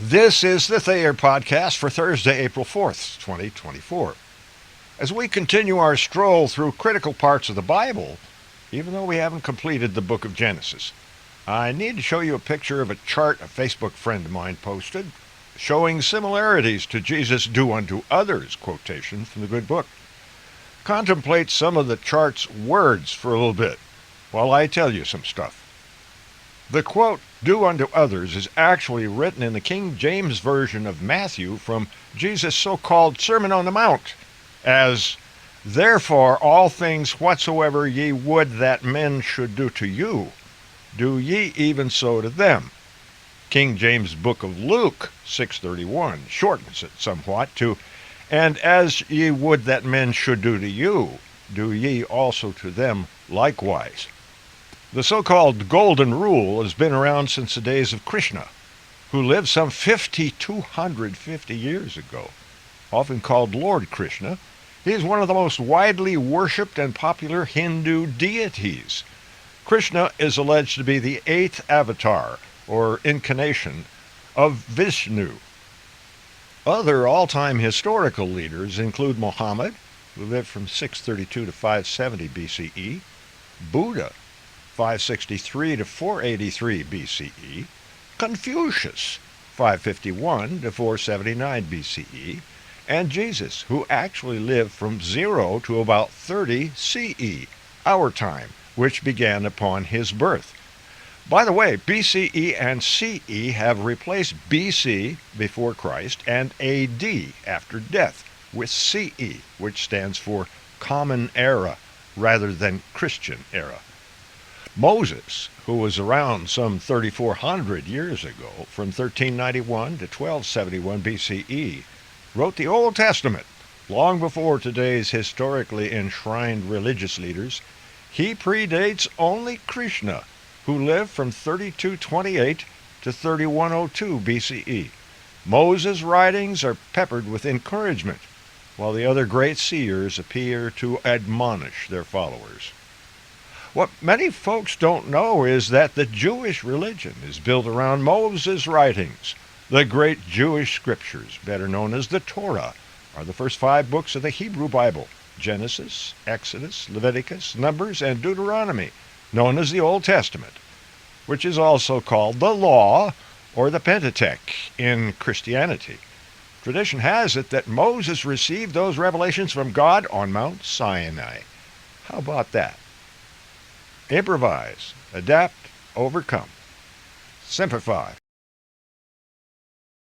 This is the Thayer Podcast for Thursday, April 4th, 2024. As we continue our stroll through critical parts of the Bible, even though we haven't completed the book of Genesis, I need to show you a picture of a chart a Facebook friend of mine posted showing similarities to Jesus' "do unto others" quotation from the good book. Contemplate some of the chart's words for a little bit while I tell you some stuff. The quote, "do unto others," is actually written in the King James Version of Matthew from Jesus' so-called Sermon on the Mount as, "Therefore all things whatsoever ye would that men should do to you, do ye even so to them." King James Book of Luke 6:31 shortens it somewhat to, "And as ye would that men should do to you, do ye also to them likewise." The so-called Golden Rule has been around since the days of Krishna, who lived some 5,250 years ago. Often called Lord Krishna, he is one of the most widely worshipped and popular Hindu deities. Krishna is alleged to be the 8th avatar, or incarnation, of Vishnu. Other all-time historical leaders include Muhammad, who lived from 632 to 570 BCE, Buddha, 563 to 483 BCE, Confucius, 551 to 479 BCE, and Jesus, who actually lived from 0 to about 30 CE, our time, which began upon his birth. By the way, BCE and CE have replaced BC, before Christ, and AD, after death, with CE, which stands for Common Era rather than Christian Era. Moses, who was around some 3,400 years ago, from 1391 to 1271 BCE, wrote the Old Testament long before today's historically enshrined religious leaders. He predates only Krishna, who lived from 3228 to 3102 BCE. Moses' writings are peppered with encouragement, while the other great seers appear to admonish their followers. What many folks don't know is that the Jewish religion is built around Moses' writings. The great Jewish scriptures, better known as the Torah, are the first 5 books of the Hebrew Bible: Genesis, Exodus, Leviticus, Numbers, and Deuteronomy, known as the Old Testament, which is also called the Law or the Pentateuch in Christianity. Tradition has it that Moses received those revelations from God on Mount Sinai. How about that? Improvise, adapt, overcome. Semper Fi.